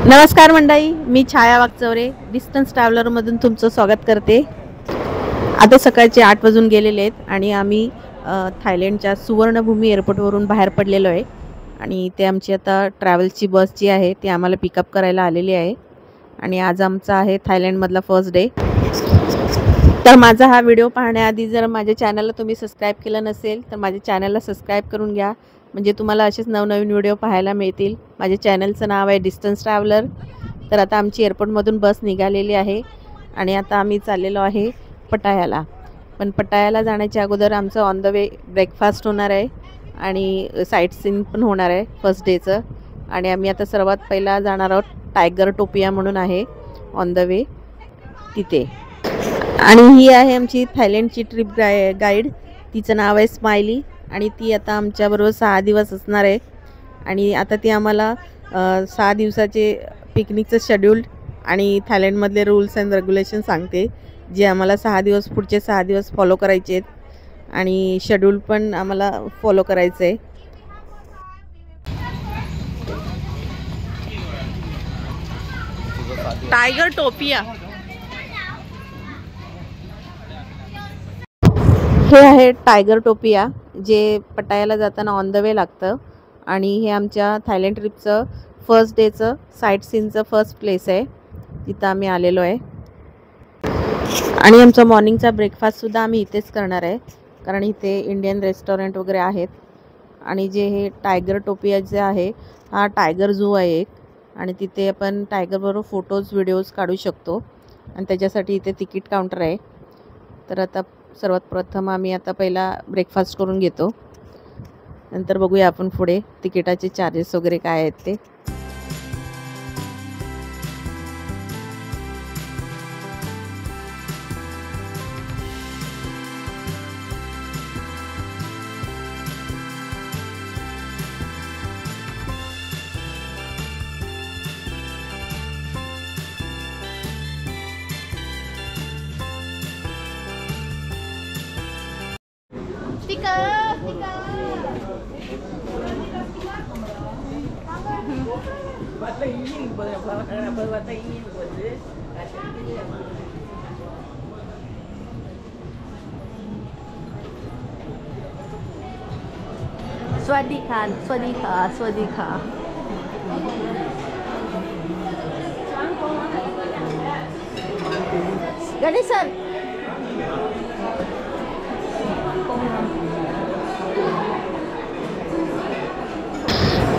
नमस्कार मंडळी, मी छाया वागचौरे डिस्टन्स ट्रॅव्हलरमधून तुमचं स्वागत करते। आता सकाळचे 8 वाजून गेलेले आहेत आणि आम्ही थायलंडच्या सुवर्णभूमी एअरपोर्टवरून बाहेर पडलेलो आहे आणि ते आमची आता ट्रॅव्हल्सची बस जी आहे ती आम्हाला पिकअप करायला आलेली आहे आणि आज आमचा आहे थायलंडमधला फर्स्ट डे। तर माझा हा व्हिडिओ पाहण्याआधी जर माझ्या चॅनलला तुम्ही सबस्क्राइब केलं नसेल तर माझ्या चॅनलला सबस्क्राइब करून घ्या, म्हणजे तुम्हाला असेच नवनवीन व्हिडिओ पाहायला मिळतील। माझ्या चॅनलचं नाव आहे डिस्टन्स ट्रॅव्हलर। तर आता आमची एअरपोर्टमधून बस निघालेली आहे आणि आता आम्ही चाललेलो आहे पटायाला। पण पटायाला जाण्याच्या अगोदर आमचं ऑन द वे ब्रेकफास्ट होणार आहे आणि साईट सीन पण होणार आहे फर्स्ट डेचं। आणि आम्ही आता सर्वात पहिला जाणार आहोत टायगर टोपिया म्हणून आहे ऑन द वे तिथे। आणि ही आहे आमची थायलंडची ट्रिप गाईड, तिचं नाव आहे स्माइली आणि ती आता आमच्याबरोबर 6 दिवस असणार आहे। आणि आता ती आम्हाला 6 दिवसाचे पिकनिकचं शेड्यूल आणि थायलंडमधले रूल्स अँड रेग्युलेशन सांगते, जे आम्हाला 6 दिवस पुढचे 6 दिवस फॉलो करायचे आहेत आणि शेड्यूल पण आम्हाला फॉलो करायचं आहे। टायगर टोपिया हे आहे टायगर टोपिया, जे पटायाला जाताना ऑन द वे लागतं आणि हे आमच्या थायलंड ट्रिपचं फर्स्ट डेचं साईट सीनचं फर्स्ट प्लेस आहे, तिथं आम्ही आलेलो आहे। आणि आमचा मॉर्निंगचा ब्रेकफास्टसुद्धा आम्ही इथेच करणार आहे, कारण इथे इंडियन रेस्टॉरंट वगैरे आहेत। आणि जे हे टायगर टोपिया जे आहे हा टायगर झू आहे एक, आणि तिथे आपण टायगरबरोबर फोटोज व्हिडिओज काढू शकतो आणि त्याच्यासाठी इथे तिकीट काउंटर आहे। तर आता सर्वात प्रथम आम्ही आता पहिला ब्रेकफास्ट करून घेतो, नंतर बघूया आपण पुढे तिकिटाचे चार्जेस वगैरे काय आहेत ते। स्वादिखा स्वादिखा स्वादिखा गणेश सर,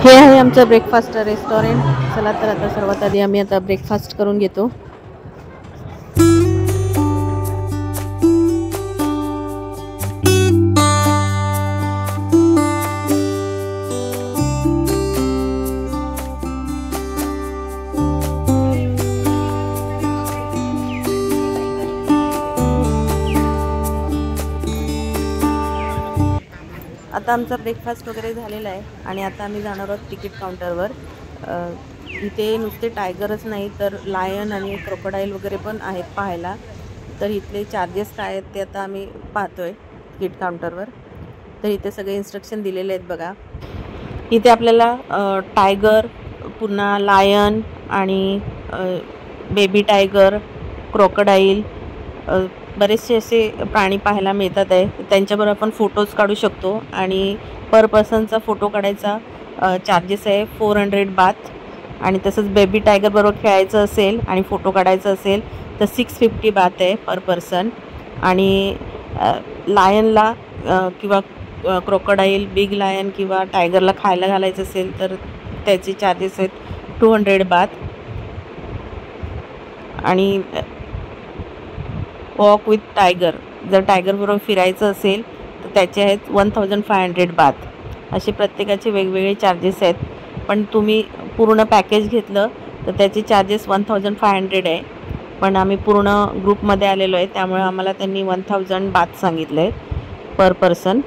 हे आहे आमचं ब्रेकफास्ट रेस्टॉरंट। चला तर आता सर्वात आधी आम्ही आता ब्रेकफास्ट करून घेतो। आता आमचा ब्रेकफास्ट वगैरे झालेला आहे आणि आता आम्ही जाणार आहोत तिकीट काउंटरवर। इथे नुसते टायगरच नाही तर लायन आणि क्रोकोडाईल वगैरे पण आहेत पाहायला। तर इथले चार्जेस काय आहेत ते आता आम्ही पाहतोय तिकीट काउंटरवर। तर इथे सगळे इन्स्ट्रक्शन दिलेले आहेत बघा। इथे आपल्याला टायगर, पुन्हा लायन आणि बेबी टायगर, क्रोकोडाईल, बरेचसे असे प्राणी पाहायला मिळतात आहे। त्यांच्याबरोबर आपण फोटोज काढू शकतो आणि पर पर्सनचा फोटो काढायचा चार्जेस आहे 400 बाथ। आणि तसंच बेबी टायगर बरोबर खेळायचं असेल आणि फोटो काढायचं असेल तर 650 बाथ आहे पर पर्सन। आणि लायनला किंवा क्रोकोडाईल, बिग लायन किंवा टायगरला खायला घालायचं असेल तर त्याचे चार्जेस आहेत 200 बाथ। आणि वॉक विथ टायगर, जर टायगरबरोबर फिरायचं असेल तर त्याचे आहेत 1500 बाथ। असे प्रत्येकाचे वेगवेगळे चार्जेस आहेत, पण तुम्ही पूर्ण पॅकेज घेतलं तर त्याचे चार्जेस 1500 आहे। पण आम्ही पूर्ण ग्रुपमध्ये आलेलो आहे त्यामुळे आम्हाला त्यांनी 1000 बाथ सांगितलं आहे पर पर्सन।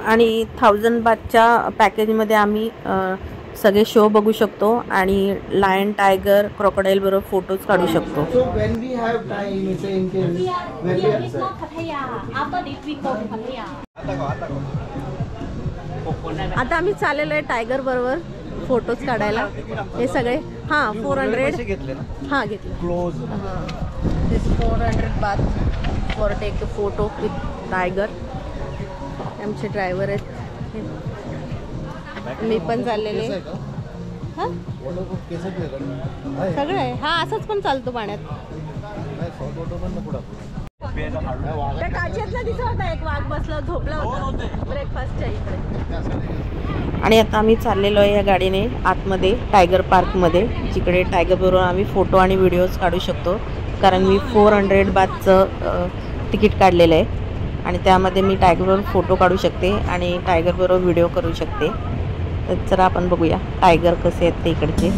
आणि 1000 बाथच्या पॅकेजमध्ये आम्ही सगळे शो बघू शकतो आणि लायन, टायगर, क्रोकोडाईल बरोबर फोटोज काढू शकतो। आता आम्ही चाललेलो आहे टायगर बरोबर फोटोज काढायला. हे सगळे हां 400 घेतले ना. हां घेतलं. Close. This 400 baht for take a photo with tiger. आमचे ड्रायव्हर आहेत. मी पण चाललेले. हां सगळं आहे. हा असंच पण चालतो पाण्यात. त्या काचेतला दिसत होता एक वाघ बसला झोपला होता ब्रेकफास्टच्या इकडे. आणि आता आम्ही चाललेलो आहे या गाडीने आतमध्ये टायगर पार्कमध्ये, जिकडे टायगर बरोबर आम्ही फोटो आणि व्हिडिओज काढू शकतो. कारण मी 400 बाथचं तिकीट काढलेलं आहे आणि त्यामध्ये मी टायगरबरोबर फोटो काढू शकते आणि टायगरबरोबर व्हिडिओ करू शकते. तर जरा आपण बघूया टायगर कसे आहेत ते इकडचे.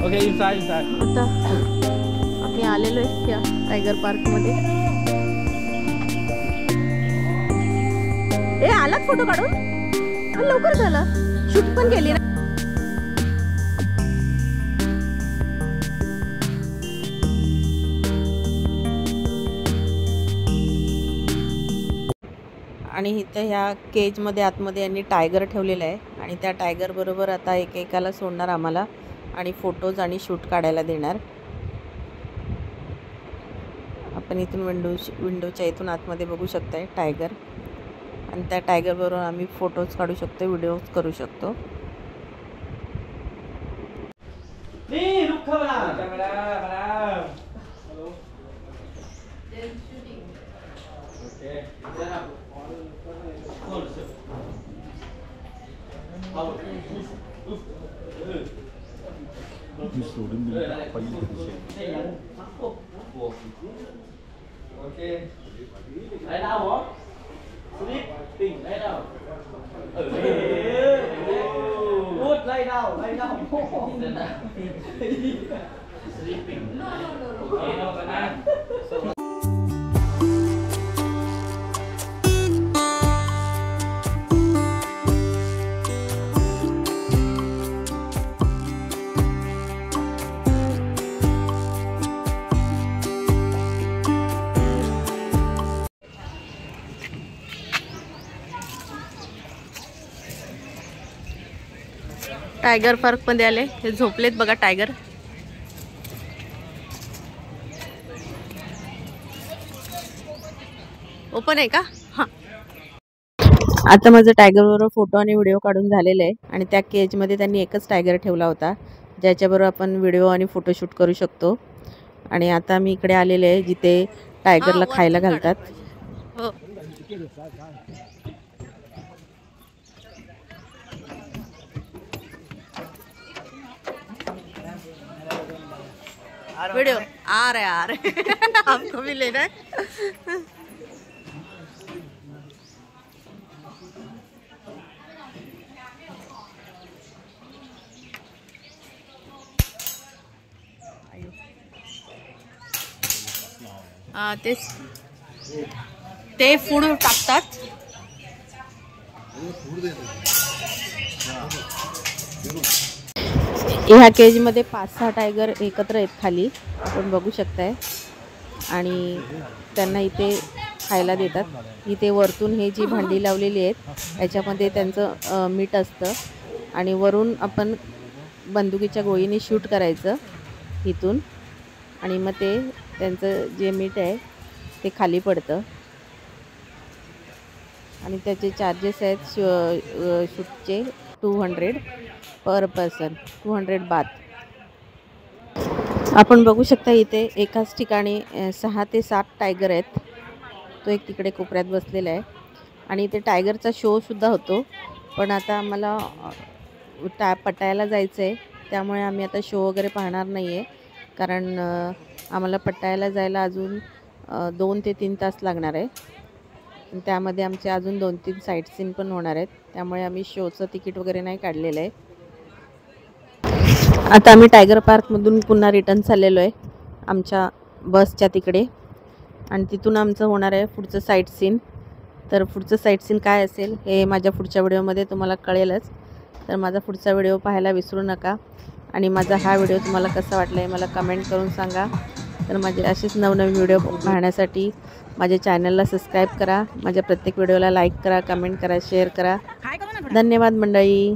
Okay inside. आता आम्ही आलेलो आहे या टायगर पार्कमध्ये. ए आलात फोटो काढून? पण लवकर झालं. शूट पण केली ना. आणि इथं ह्या केजमध्ये आतमध्ये यांनी टायगर ठेवलेला आहे आणि त्या टायगर बरोबर आता एकेकाला सोडणार आम्हाला आणि फोटोज आणि शूट काढायला देणार. आपण इथून विंडोच्या इथून आतमध्ये बघू शकताय टायगर आणि त्या टायगर बरोबर आम्ही फोटोज काढू शकतो, व्हिडिओज करू शकतो. सोडून दिलं पहिली. ओके लाई डाव हो स्लीपिंग लाई डाव. Good lie down sleeping. No no tiger park मध्ये आले. हे झोपलेत बघा टायगर. ओपन आहे का? हां. आता माझं टायगर बरोबर फोटो आणि व्हिडिओ काढून झालेलं आहे आणि त्या केजमध्ये त्यांनी एकच टायगर ठेवला होता ज्याच्याबरोबर आपण व्हिडिओ आणि फोटोशूट करू शकतो. आणि आता मी इकडे आलेले आहे जिथे टायगरला खायला घालतात. हो. वीडियो आ रहे आपको भी लेना है. ते फूड टाकतात. ह्या केजमध्ये 5-6 टायगर एकत्र आहेत खाली, आपण बघू शकताय. आणि त्यांना इथे खायला देतात. इथे वरतून हे जी भांडी लावलेली आहेत याच्यामध्ये त्यांचं मीठ असतं आणि वरून आपण बंदुकीच्या गोळीने शूट करायचं इथून आणि मग ते त्यांचं जे मीठ आहे ते खाली पडतं. आणि त्याचे चार्जेस आहेत शूटचे 200 पर पर्सन, 200 बाथ. आपण बघू शकता इथे एकाच ठिकाणी 6 ते 7 टायगर आहेत. तो एक तिकडे कोपऱ्यात बसलेला आहे आणि इथे टायगरचा शोसुद्धा होतो. पण आता आम्हाला पटायाला जायचं आहे त्यामुळे आम्ही आता शो वगैरे पाहणार नाही आहे. कारण आम्हाला पटायाला जायला अजून 2 ते 3 तास लागणार आहे. त्यामध्ये आमचे अजून 2-3 साईट सीन पण होणार आहेत. त्यामुळे आम्ही शोचं तिकीट वगैरे नाही काढलेलं आहे. आता आम्ही टायगर पार्कमधून पुन्हा रिटर्न चाललेलो आहे आमच्या बसच्या तिकडे आणि तिथून आमचं होणार आहे पुढचं साईट सीन. तर पुढचं साईट सीन काय असेल हे माझ्या पुढच्या व्हिडिओमध्ये तुम्हाला कळेलच. तर माझा पुढचा व्हिडिओ पाहायला विसरू नका आणि माझा हा व्हिडिओ तुम्हाला कसा वाटला आहे मला कमेंट करून सांगा. तर माझे असेच नवनवीन व्हिडिओ पाहण्यासाठी माझ्या चॅनलला सबस्क्राईब करा. माझ्या प्रत्येक व्हिडिओला लाईक करा, कमेंट करा, शेअर करा. धन्यवाद मंडळी.